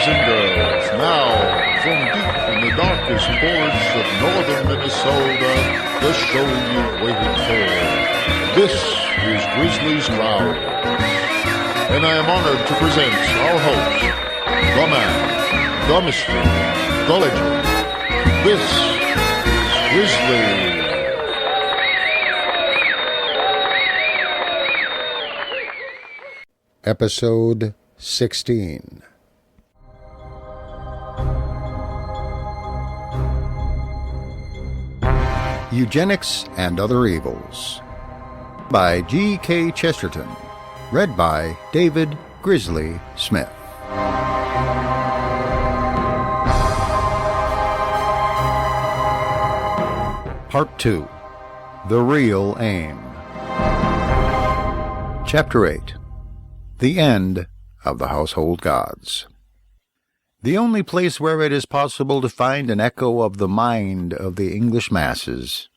boys and girls, now from deep in the darkest forests of northern Minnesota, the show you've waited for. This is Grizzly's Growls, and I am honored to present our host, the man, the mystery, the legend. This is Grizzly. Episode 16. Eugenics and Other Evils by G.K. Chesterton. Read by David Grizzly Smith. Part 2. The Real Aim. Chapter 8. The End of the Household Gods. The only place where it is possible to find an echo of the mind of the English masses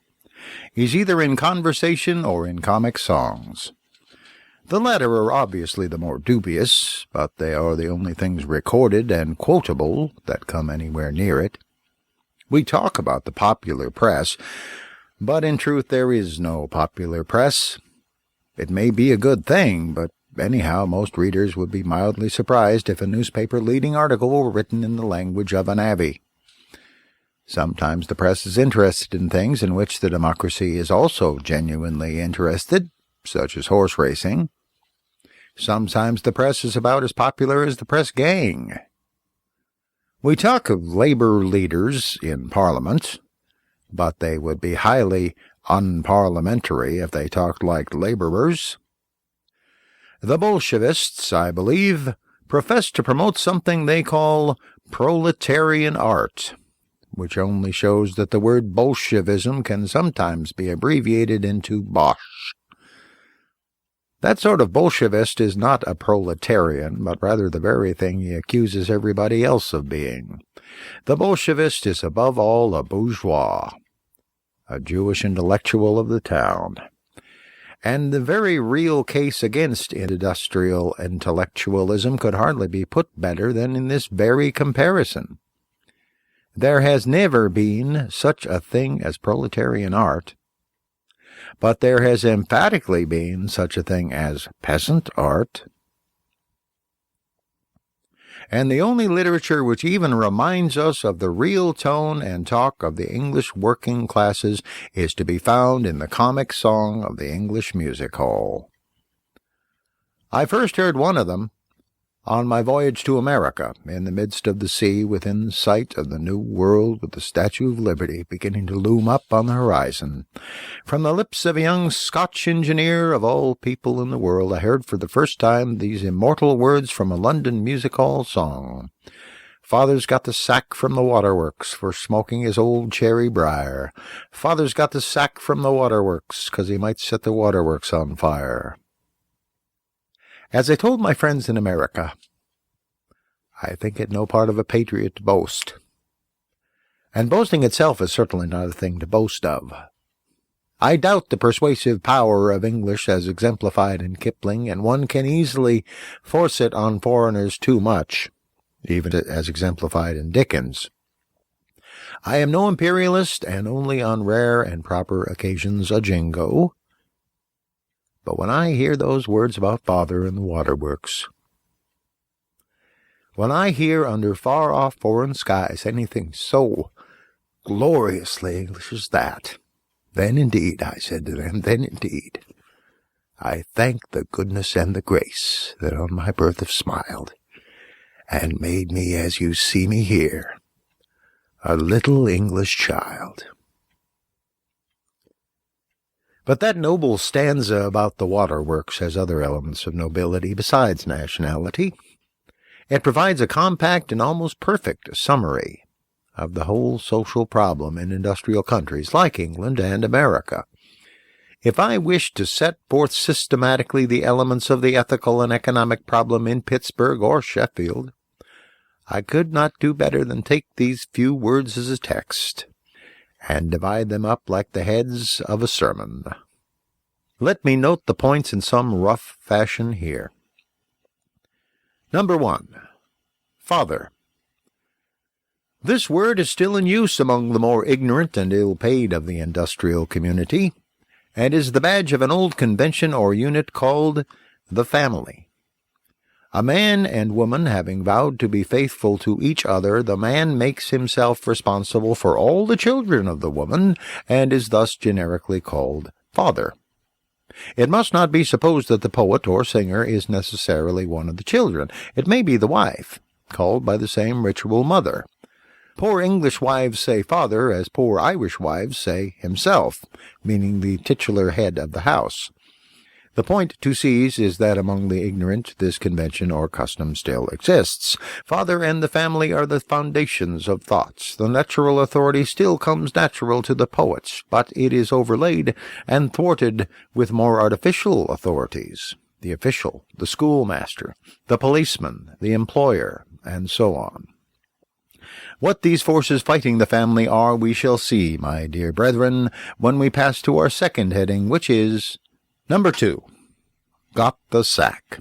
is either in conversation or in comic songs. The latter are obviously the more dubious, but they are the only things recorded and quotable that come anywhere near it. We talk about the popular press, but in truth there is no popular press. It may be a good thing, but anyhow, most readers would be mildly surprised if a newspaper leading article were written in the language of a navvy. Sometimes the press is interested in things in which the democracy is also genuinely interested, such as horse racing. Sometimes the press is about as popular as the press gang. We talk of labor leaders in Parliament, but they would be highly unparliamentary if they talked like laborers. The Bolshevists, I believe, profess to promote something they call proletarian art, which only shows that the word Bolshevism can sometimes be abbreviated into Bosch. That sort of Bolshevist is not a proletarian, but rather the very thing he accuses everybody else of being. The Bolshevist is above all a bourgeois, a Jewish intellectual of the town. And the very real case against industrial intellectualism could hardly be put better than in this very comparison. There has never been such a thing as proletarian art, but there has emphatically been such a thing as peasant art. And the only literature which even reminds us of the real tone and talk of the English working classes is to be found in the comic song of the English music hall. I first heard one of them on my voyage to America, in the midst of the sea, within sight of the New World, with the Statue of Liberty beginning to loom up on the horizon. From the lips of a young Scotch engineer, of all people in the world, I heard for the first time these immortal words from a London music-hall song. Father's got the sack from the waterworks for smoking his old cherry briar. Father's got the sack from the waterworks, 'cause he might set the waterworks on fire. As I told my friends in America, I think it no part of a patriot to boast. And boasting itself is certainly not a thing to boast of. I doubt the persuasive power of English as exemplified in Kipling, and one can easily force it on foreigners too much, even as exemplified in Dickens. I am no imperialist, and only on rare and proper occasions a jingo. But when I hear those words about father and the waterworks, when I hear under far-off foreign skies anything so gloriously English as that, then indeed, I said to them, then indeed, I thank the goodness and the grace that on my birth have smiled, and made me, as you see me here, a little English child. But that noble stanza about the waterworks has other elements of nobility besides nationality. It provides a compact and almost perfect summary of the whole social problem in industrial countries like England and America. If I wished to set forth systematically the elements of the ethical and economic problem in Pittsburgh or Sheffield, I could not do better than take these few words as a text and divide them up like the heads of a sermon. Let me note the points in some rough fashion here. Number 1. Father, This word is still in use among the more ignorant and ill-paid of the industrial community, and is the badge of an old convention or unit called the family. A man and woman having vowed to be faithful to each other, the man makes himself responsible for all the children of the woman, and is thus generically called father. It must not be supposed that the poet or singer is necessarily one of the children. It may be the wife, called by the same ritual mother. Poor English wives say father, as poor Irish wives say himself, meaning the titular head of the house. The point to seize is that among the ignorant this convention or custom still exists. Father and the family are the foundations of thoughts. The natural authority still comes natural to the poets, but it is overlaid and thwarted with more artificial authorities. The official, the schoolmaster, the policeman, the employer, and so on. What these forces fighting the family are we shall see, my dear brethren, when we pass to our second heading, which is Number 2. Got the sack.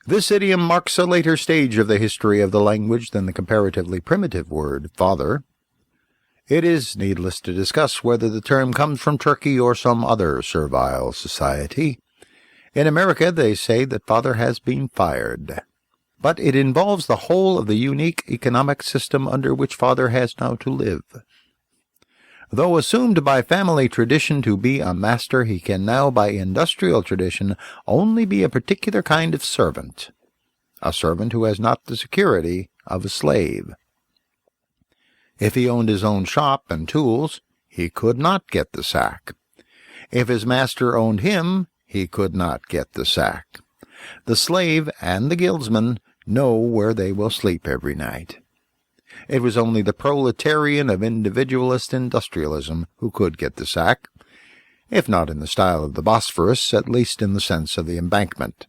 This idiom marks a later stage of the history of the language than the comparatively primitive word father. It is needless to discuss whether the term comes from Turkey or some other servile society. In America they say that father has been fired, but it involves the whole of the unique economic system under which father has now to live. Though assumed by family tradition to be a master, he can now by industrial tradition only be a particular kind of servant, a servant who has not the security of a slave. If he owned his own shop and tools, he could not get the sack. If his master owned him, he could not get the sack. The slave and the guildsman know where they will sleep every night. It was only the proletarian of individualist industrialism who could get the sack, if not in the style of the Bosphorus, at least in the sense of the embankment.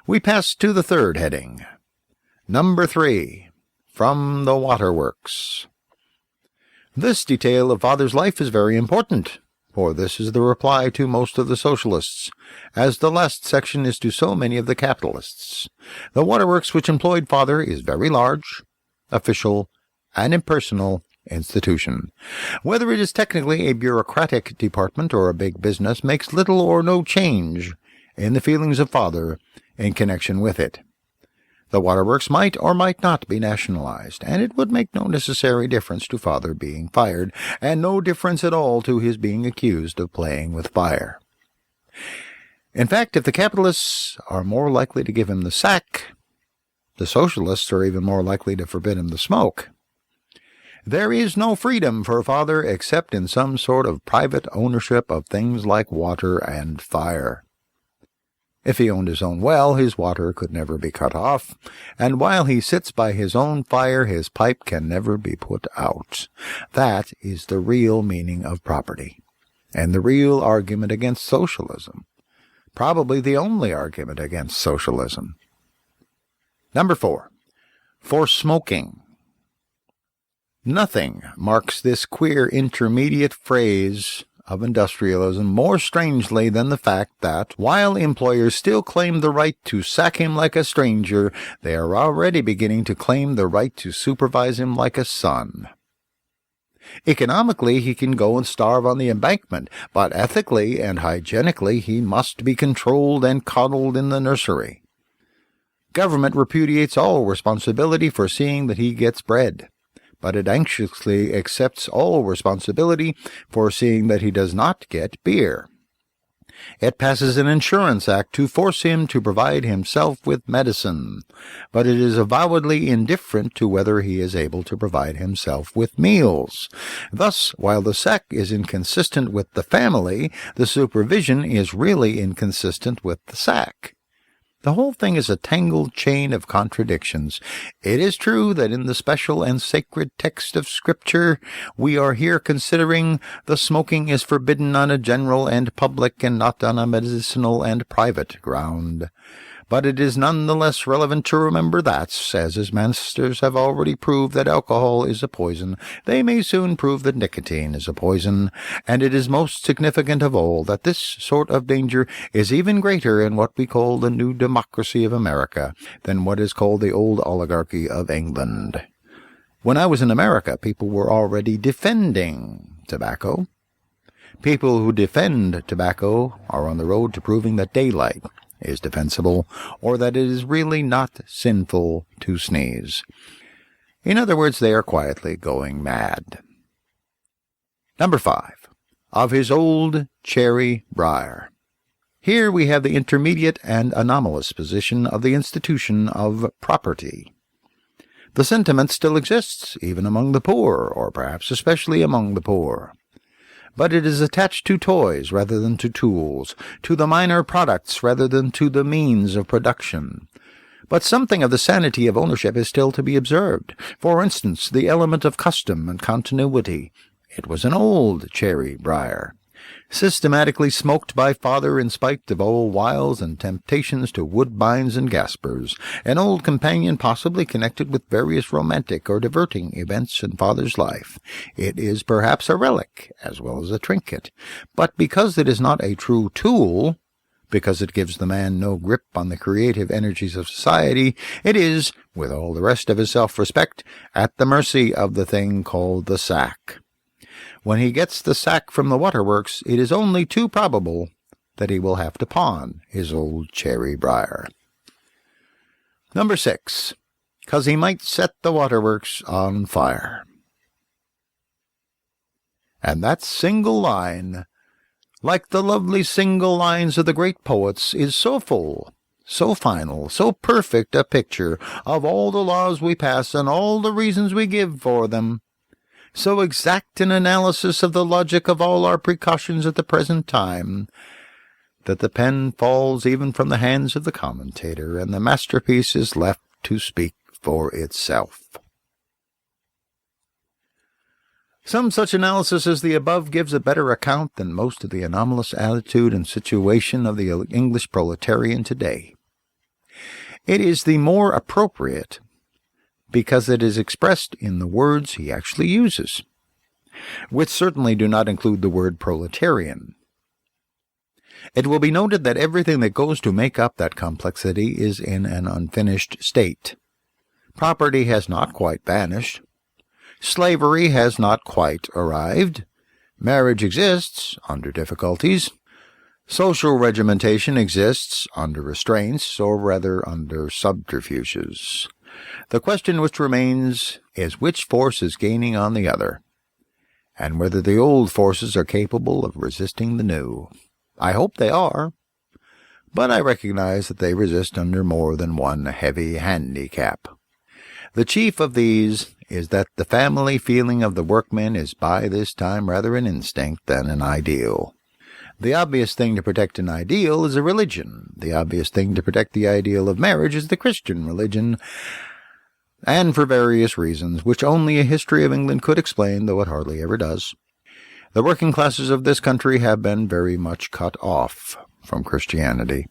We pass to the third heading. Number 3. From the Waterworks. This detail of father's life is very important, for this is the reply to most of the socialists, as the last section is to so many of the capitalists. The waterworks which employed father is very large, official, and impersonal institution. Whether it is technically a bureaucratic department or a big business makes little or no change in the feelings of father in connection with it. The waterworks might or might not be nationalized, and it would make no necessary difference to father being fired, and no difference at all to his being accused of playing with fire. In fact, if the capitalists are more likely to give him the sack, the socialists are even more likely to forbid him the smoke. There is no freedom for father except in some sort of private ownership of things like water and fire. If he owned his own well, his water could never be cut off, and while he sits by his own fire, his pipe can never be put out. That is the real meaning of property, and the real argument against socialism. Probably the only argument against socialism. Number 4. For smoking. Nothing marks this queer intermediate phase of industrialism more strangely than the fact that, while employers still claim the right to sack him like a stranger, they are already beginning to claim the right to supervise him like a son. Economically, he can go and starve on the embankment, but ethically and hygienically he must be controlled and coddled in the nursery. Government repudiates all responsibility for seeing that he gets bread, but it anxiously accepts all responsibility for seeing that he does not get beer. It passes an insurance act to force him to provide himself with medicine, but it is avowedly indifferent to whether he is able to provide himself with meals. Thus, while the sack is inconsistent with the family, the supervision is really inconsistent with the sack. The whole thing is a tangled chain of contradictions. It is true that in the special and sacred text of Scripture we are here considering the smoking is forbidden on a general and public and not on a medicinal and private ground. But it is none the less relevant to remember that, as his masters have already proved that alcohol is a poison, they may soon prove that nicotine is a poison, and it is most significant of all that this sort of danger is even greater in what we call the new democracy of America than what is called the old oligarchy of England. When I was in America, people were already defending tobacco. People who defend tobacco are on the road to proving that daylight is defensible, or that it is really not sinful to sneeze. In other words, they are quietly going mad. Number 5. Of his old cherry briar. Here we have the intermediate and anomalous position of the institution of property. The sentiment still exists, even among the poor, or perhaps especially among the poor. But it is attached to toys rather than to tools, to the minor products rather than to the means of production. But something of the sanity of ownership is still to be observed. For instance, the element of custom and continuity. It was an old cherry briar, systematically smoked by father in spite of all wiles and temptations to woodbines and gaspers, an old companion possibly connected with various romantic or diverting events in father's life. It is perhaps a relic as well as a trinket, but because it is not a true tool, because it gives the man no grip on the creative energies of society, it is, with all the rest of his self-respect, at the mercy of the thing called the sack. When he gets the sack from the waterworks, it is only too probable that he will have to pawn his old cherry briar. Number 6. 'Cause he might set the waterworks on fire. And that single line, like the lovely single lines of the great poets, is so full, so final, so perfect a picture of all the laws we pass and all the reasons we give for them, so exact an analysis of the logic of all our precautions at the present time, that the pen falls even from the hands of the commentator, and the masterpiece is left to speak for itself. Some such analysis as the above gives a better account than most of the anomalous attitude and situation of the English proletarian today. It is the more appropriate because it is expressed in the words he actually uses, which certainly do not include the word proletarian. It will be noted that everything that goes to make up that complexity is in an unfinished state. Property has not quite vanished. Slavery has not quite arrived. Marriage exists under difficulties. Social regimentation exists under restraints, or rather under subterfuges. The question which remains is which force is gaining on the other, and whether the old forces are capable of resisting the new. I hope they are, but I recognize that they resist under more than one heavy handicap. The chief of these is that the family feeling of the workmen is by this time rather an instinct than an ideal. The obvious thing to protect an ideal is a religion. The obvious thing to protect the ideal of marriage is the Christian religion, and for various reasons, which only a history of England could explain, though it hardly ever does, the working classes of this country have been very much cut off from Christianity.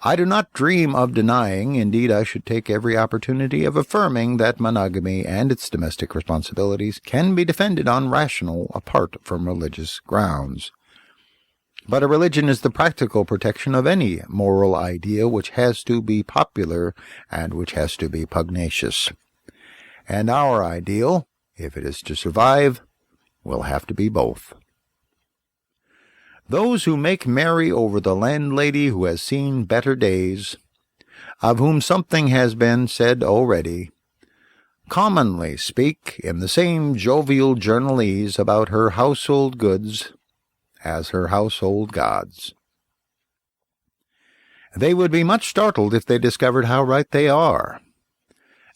I do not dream of denying, indeed I should take every opportunity of affirming, that monogamy and its domestic responsibilities can be defended on rational, apart from religious grounds. But a religion is the practical protection of any moral idea which has to be popular and which has to be pugnacious. And our ideal, if it is to survive, will have to be both. Those who make merry over the landlady who has seen better days, of whom something has been said already, commonly speak in the same jovial journalese about her household goods as her household gods. They would be much startled if they discovered how right they are.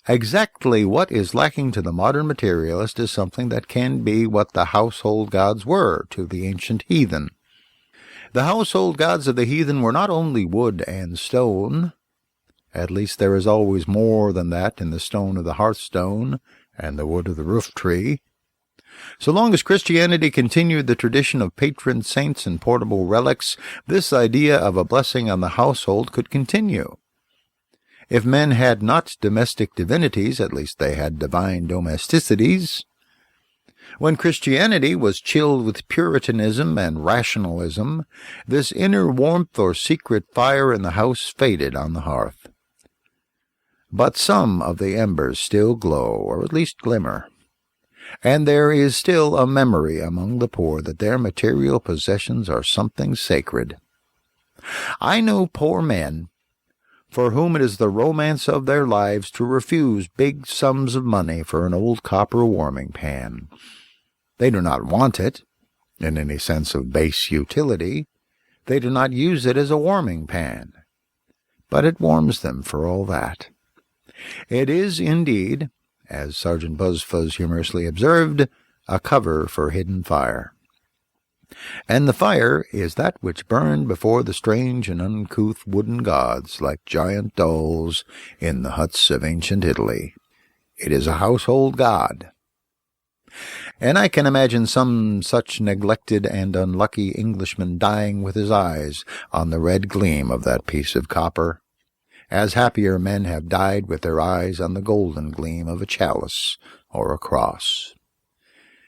Exactly what is lacking to the modern materialist is something that can be what the household gods were to the ancient heathen. The household gods of the heathen were not only wood and stone. At least there is always more than that in the stone of the hearthstone and the wood of the roof-tree. So long as Christianity continued the tradition of patron saints and portable relics, this idea of a blessing on the household could continue. If men had not domestic divinities, at least they had divine domesticities. When Christianity was chilled with Puritanism and rationalism, this inner warmth or secret fire in the house faded on the hearth. But some of the embers still glow, or at least glimmer, and there is still a memory among the poor that their material possessions are something sacred. I know poor men for whom it is the romance of their lives to refuse big sums of money for an old copper warming pan. They do not want it, in any sense of base utility. They do not use it as a warming pan, but it warms them for all that. It is, indeed, as Sergeant Buzzfuzz humorously observed, a cover for hidden fire. And the fire is that which burned before the strange and uncouth wooden gods like giant dolls in the huts of ancient Italy. It is a household god. And I can imagine some such neglected and unlucky Englishman dying with his eyes on the red gleam of that piece of copper, as happier men have died with their eyes on the golden gleam of a chalice or a cross.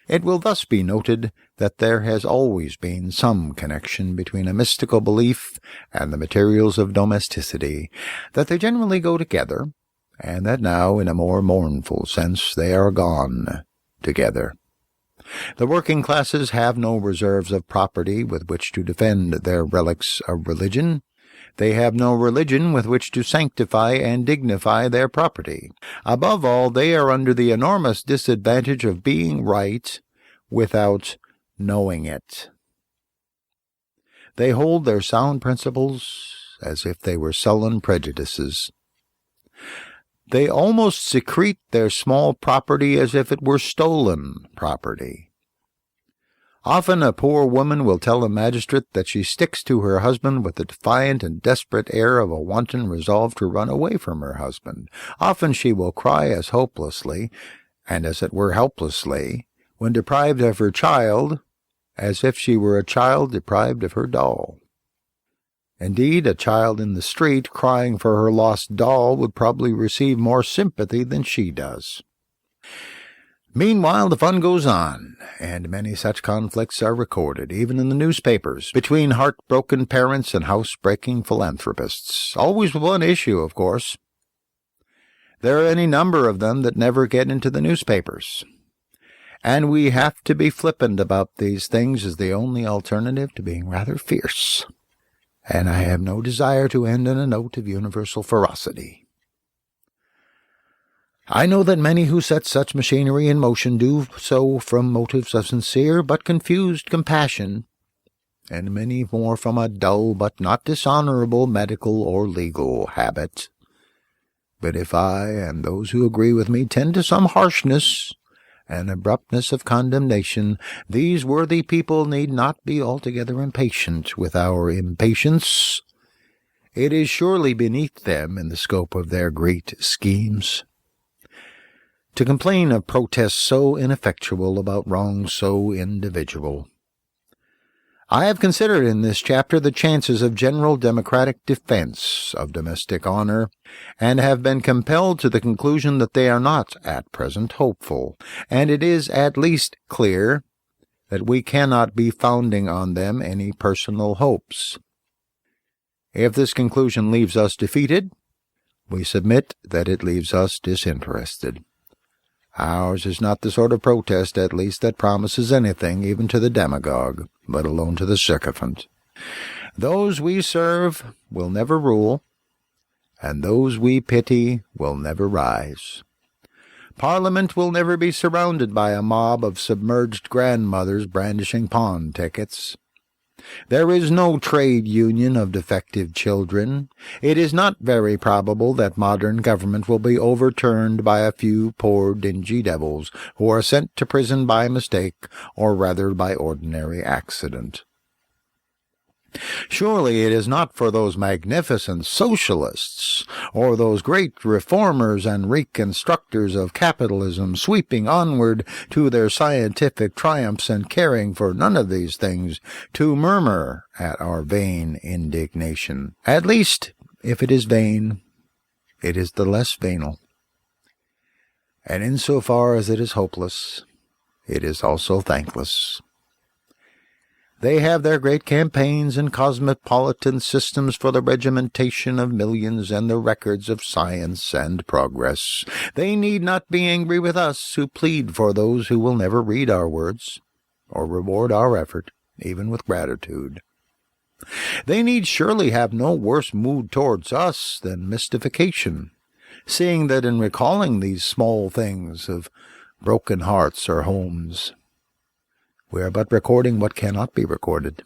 It will thus be noted that there has always been some connection between a mystical belief and the materials of domesticity, that they generally go together, and that now, in a more mournful sense, they are gone together. The working classes have no reserves of property with which to defend their relics of religion. They have no religion with which to sanctify and dignify their property. Above all, they are under the enormous disadvantage of being right without knowing it. They hold their sound principles as if they were sullen prejudices. They almost secrete their small property as if it were stolen property. Often a poor woman will tell a magistrate that she sticks to her husband with the defiant and desperate air of a wanton resolve to run away from her husband. Often she will cry as hopelessly, and as it were helplessly, when deprived of her child, as if she were a child deprived of her doll. Indeed, a child in the street crying for her lost doll would probably receive more sympathy than she does. Meanwhile, the fun goes on, and many such conflicts are recorded, even in the newspapers, between heartbroken parents and house-breaking philanthropists. Always one issue, of course. There are any number of them that never get into the newspapers, and we have to be flippant about these things as the only alternative to being rather fierce. And I have no desire to end on a note of universal ferocity. I know that many who set such machinery in motion do so from motives of sincere but confused compassion, and many more from a dull but not dishonorable medical or legal habit. But if I, and those who agree with me, tend to some harshness and abruptness of condemnation, these worthy people need not be altogether impatient with our impatience. It is surely beneath them in the scope of their great schemes to complain of protests so ineffectual about wrongs so individual. I have considered in this chapter the chances of general democratic defense of domestic honor, and have been compelled to the conclusion that they are not at present hopeful, and it is at least clear that we cannot be founding on them any personal hopes. If this conclusion leaves us defeated, we submit that it leaves us disinterested. Ours is not the sort of protest, at least, that promises anything even to the demagogue, let alone to the sycophant. Those we serve will never rule, and those we pity will never rise. Parliament will never be surrounded by a mob of submerged grandmothers brandishing pawn tickets. There is no trade union of defective children. It is not very probable that modern government will be overturned by a few poor dingy devils who are sent to prison by mistake, or rather by ordinary accident. Surely it is not for those magnificent socialists, or those great reformers and reconstructors of capitalism sweeping onward to their scientific triumphs and caring for none of these things, to murmur at our vain indignation. At least, if it is vain, it is the less venal. And insofar as it is hopeless, it is also thankless. They have their great campaigns and cosmopolitan systems for the regimentation of millions and the records of science and progress. They need not be angry with us who plead for those who will never read our words or reward our effort, even with gratitude. They need surely have no worse mood towards us than mystification, seeing that in recalling these small things of broken hearts or homes, we are but recording what cannot be recorded.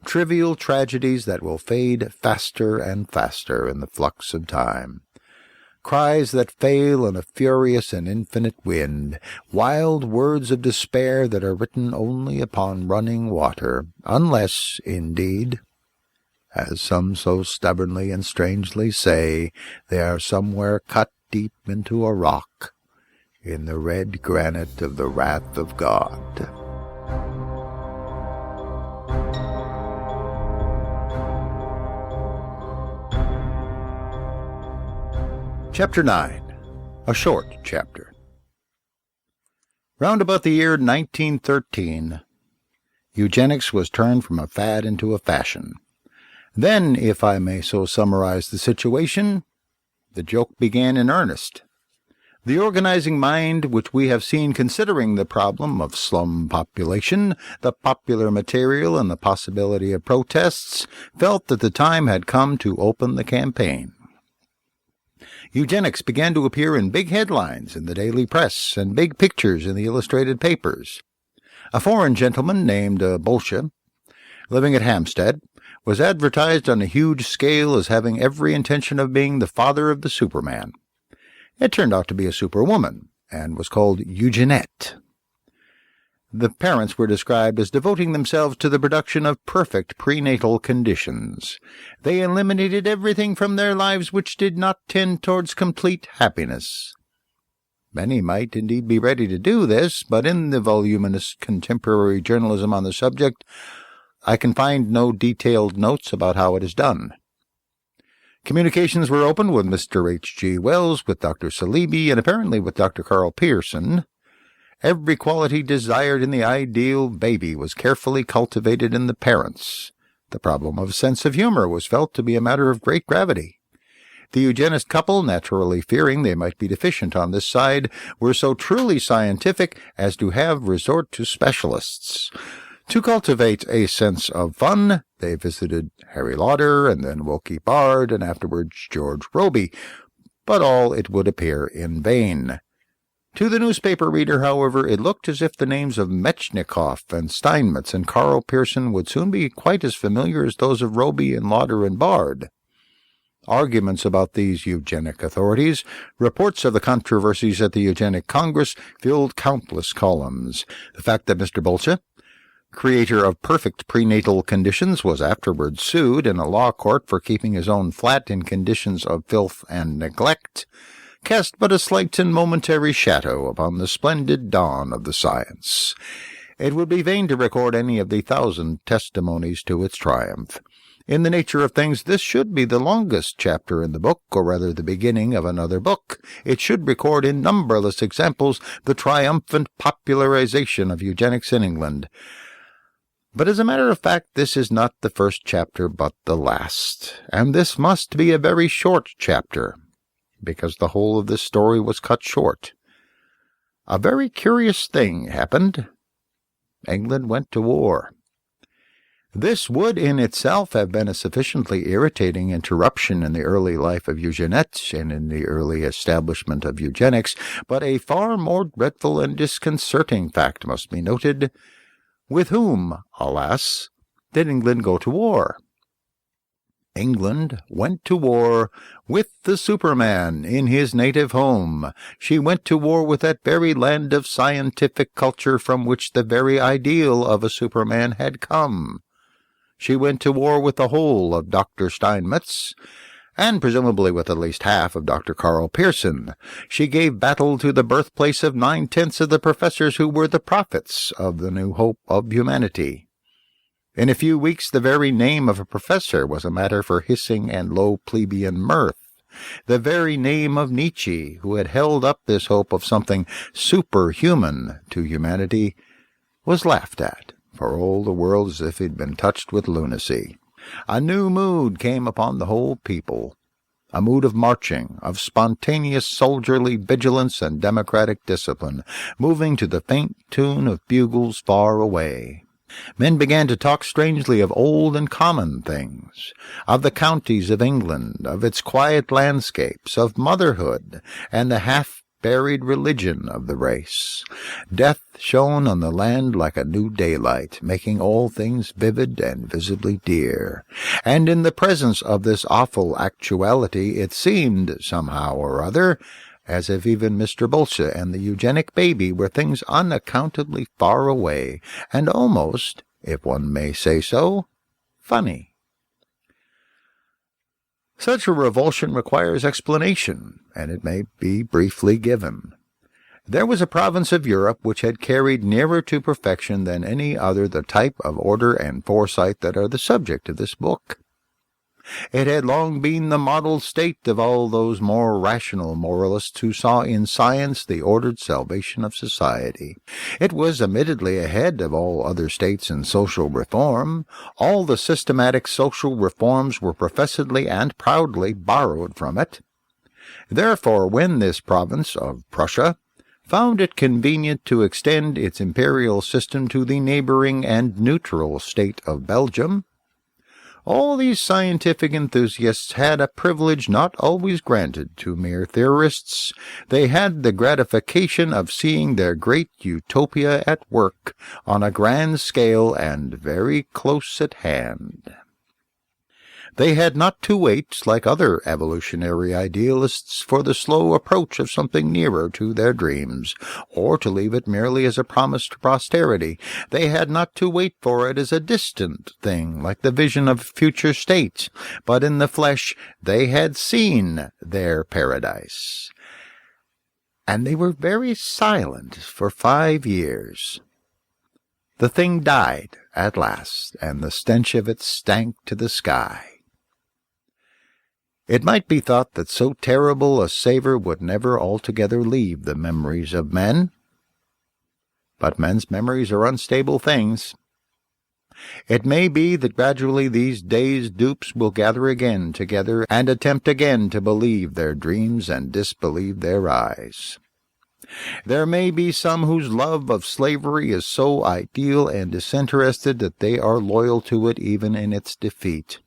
Trivial tragedies that will fade faster and faster in the flux of time. Cries that fail in a furious and infinite wind. Wild words of despair that are written only upon running water, unless, indeed, as some so stubbornly and strangely say, they are somewhere cut deep into a rock, in the red granite of the wrath of God. Chapter 9. A short chapter. Round about the year 1913, eugenics was turned from a fad into a fashion. Then, if I may so summarize the situation, the joke began in earnest. The organizing mind which we have seen considering the problem of slum population, the popular material, and the possibility of protests, felt that the time had come to open the campaign. Eugenics began to appear in big headlines in the daily press and big pictures in the illustrated papers. A foreign gentleman named Bolsche, living at Hampstead, was advertised on a huge scale as having every intention of being the father of the Superman. It turned out to be a superwoman, and was called Eugenette. The parents were described as devoting themselves to the production of perfect prenatal conditions. They eliminated everything from their lives which did not tend towards complete happiness. Many might indeed be ready to do this, but in the voluminous contemporary journalism on the subject, I can find no detailed notes about how it is done. Communications were opened with Mr. H.G. Wells, with Dr. Saleeby, and apparently with Dr. Carl Pearson. Every quality desired in the ideal baby was carefully cultivated in the parents. The problem of sense of humor was felt to be a matter of great gravity. The eugenist couple, naturally fearing they might be deficient on this side, were so truly scientific as to have resort to specialists. To cultivate a sense of fun, they visited Harry Lauder, and then Wilkie Bard, and afterwards George Roby, but all, it would appear, in vain. To the newspaper reader, however, it looked as if the names of Metchnikoff and Steinmetz and Carl Pearson would soon be quite as familiar as those of Roby and Lauder and Bard. Arguments about these eugenic authorities, reports of the controversies at the Eugenic Congress, filled countless columns. The fact that Mr. Bolsche, creator of perfect prenatal conditions, was afterwards sued in a law court for keeping his own flat in conditions of filth and neglect, cast but a slight and momentary shadow upon the splendid dawn of the science. It would be vain to record any of the 1,000 testimonies to its triumph. In the nature of things, this should be the longest chapter in the book, or rather the beginning of another book. It should record in numberless examples the triumphant popularization of eugenics in England. But as a matter of fact, this is not the first chapter, but the last, and this must be a very short chapter, because the whole of this story was cut short. A very curious thing happened. England went to war. This would in itself have been a sufficiently irritating interruption in the early life of Eugenette and in the early establishment of eugenics, but a far more dreadful and disconcerting fact must be noted. With whom, alas, did England go to war? England went to war with the Superman in his native home. She went to war with that very land of scientific culture from which the very ideal of a Superman had come. She went to war with the whole of Dr. Steinmetz, and presumably with at least half of Dr. Carl Pearson. She gave battle to the birthplace of 9/10 of the professors who were the prophets of the new hope of humanity. In a few weeks the very name of a professor was a matter for hissing and low plebeian mirth. The very name of Nietzsche, who had held up this hope of something superhuman to humanity, was laughed at, for all the world as if he'd been touched with lunacy. A new mood came upon the whole people, a mood of marching, of spontaneous soldierly vigilance and democratic discipline, moving to the faint tune of bugles far away. Men began to talk strangely of old and common things, of the counties of England, of its quiet landscapes, of motherhood, and the half-buried religion of the race. Death shone on the land like a new daylight, making all things vivid and visibly dear. And in the presence of this awful actuality it seemed, somehow or other, as if even Mr. Bolshe and the eugenic baby were things unaccountably far away, and almost, if one may say so, funny. Such a revulsion requires explanation, and it may be briefly given. There was a province of Europe which had carried nearer to perfection than any other the type of order and foresight that are the subject of this book. It had long been the model state of all those more rational moralists who saw in science the ordered salvation of society. It was admittedly ahead of all other states in social reform. All the systematic social reforms were professedly and proudly borrowed from it. Therefore, when this province of Prussia found it convenient to extend its imperial system to the neighboring and neutral state of Belgium, all these scientific enthusiasts had a privilege not always granted to mere theorists. They had the gratification of seeing their great utopia at work on a grand scale and very close at hand. They had not to wait, like other evolutionary idealists, for the slow approach of something nearer to their dreams, or to leave it merely as a promise to posterity. They had not to wait for it as a distant thing, like the vision of future states, but in the flesh they had seen their paradise. And they were very silent for 5 years. The thing died at last, and the stench of it stank to the sky. It might be thought that so terrible a savour would never altogether leave the memories of men. But men's memories are unstable things. It may be that gradually these dazed dupes will gather again together and attempt again to believe their dreams and disbelieve their eyes. There may be some whose love of slavery is so ideal and disinterested that they are loyal to it even in its defeat.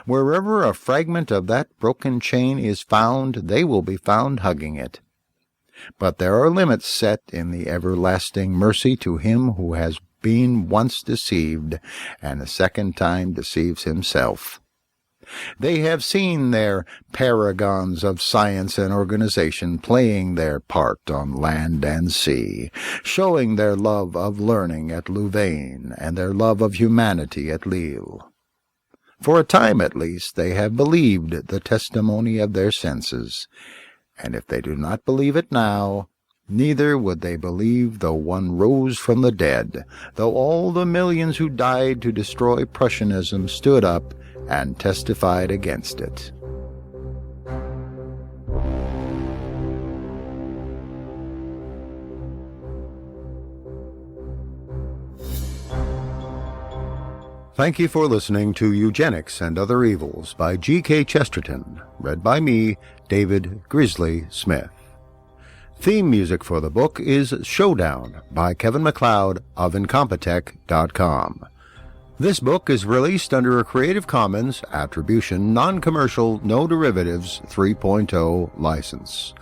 Wherever a fragment of that broken chain is found, they will be found hugging it. But there are limits set in the everlasting mercy to him who has been once deceived, and a second time deceives himself. They have seen their paragons of science and organization playing their part on land and sea, showing their love of learning at Louvain and their love of humanity at Lille. For a time at least they have believed the testimony of their senses, and if they do not believe it now, neither would they believe though one rose from the dead, though all the millions who died to destroy Prussianism stood up and testified against it. Thank you for listening to Eugenics and Other Evils by G.K. Chesterton, read by me, David Grizzly Smith. Theme music for the book is Showdown by Kevin MacLeod of Incompetech.com. This book is released under a Creative Commons Attribution Non-Commercial No Derivatives 3.0 license.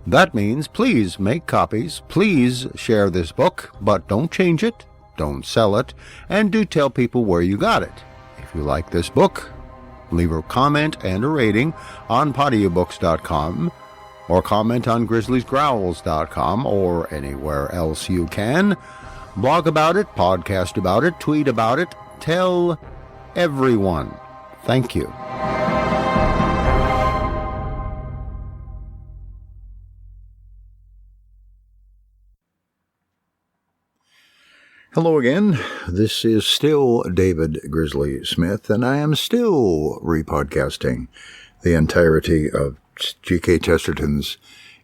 That means please make copies, please share this book, but don't change it, don't sell it, and do tell people where you got it. If you like this book, leave a comment and a rating on podiobooks.com, or comment on grizzliesgrowls.com, or anywhere else you can. Blog about it, podcast about it, tweet about it, tell everyone. Thank you. Hello again. This is still David Grizzly Smith, and I am still repodcasting the entirety of G.K. Chesterton's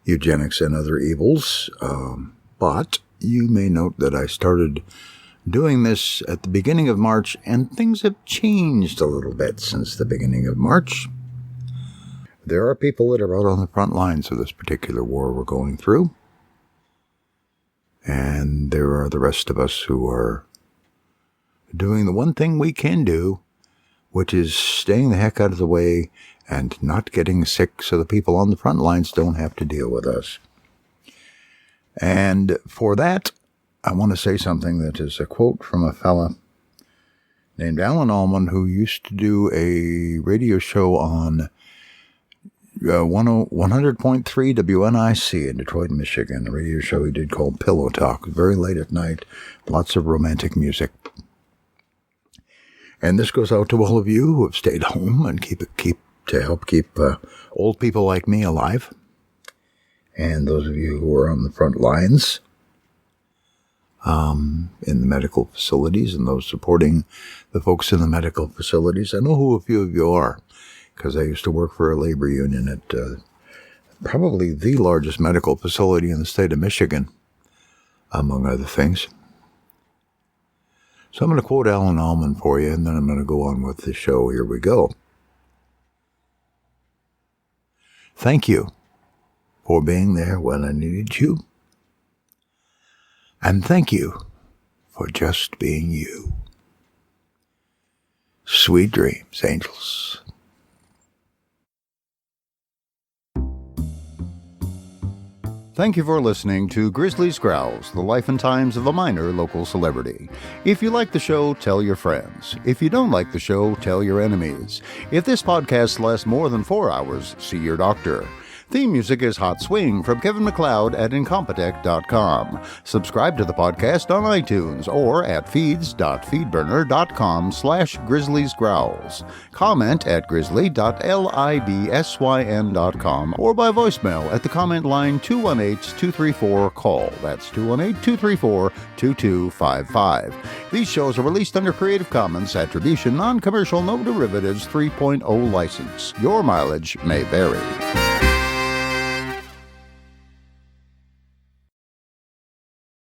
Eugenics and Other Evils. But you may note that I started doing this at the beginning of March, and things have changed a little bit since the beginning of March. There are people that are out on the front lines of this particular war we're going through. And there are the rest of us who are doing the one thing we can do, which is staying the heck out of the way and not getting sick so the people on the front lines don't have to deal with us. And for that, I want to say something that is a quote from a fella named Alan Allman, who used to do a radio show on 100.3 WNIC in Detroit, Michigan, a radio show he did called Pillow Talk, very late at night, lots of romantic music. And this goes out to all of you who have stayed home and help keep old people like me alive. And those of you who are on the front lines, in the medical facilities, and those supporting the folks in the medical facilities. I know who a few of you are, because I used to work for a labor union at probably the largest medical facility in the state of Michigan, among other things. So I'm going to quote Alan Allman for you, and then I'm going to go on with the show. Here we go. Thank you for being there when I needed you. And thank you for just being you. Sweet dreams, angels. Thank you for listening to Grizzly's Growls, the life and times of a minor local celebrity. If you like the show, tell your friends. If you don't like the show, tell your enemies. If this podcast lasts more than 4 hours, see your doctor. Theme music is Hot Swing from Kevin MacLeod at Incompetech.com. Subscribe to the podcast on iTunes or at feeds.feedburner.com/grizzliesgrowls. Comment at grizzly.libsyn.com or by voicemail at the comment line 218-234-CALL. That's 218-234-2255. These shows are released under Creative Commons Attribution, Non-Commercial, No Derivatives 3.0 license. Your mileage may vary.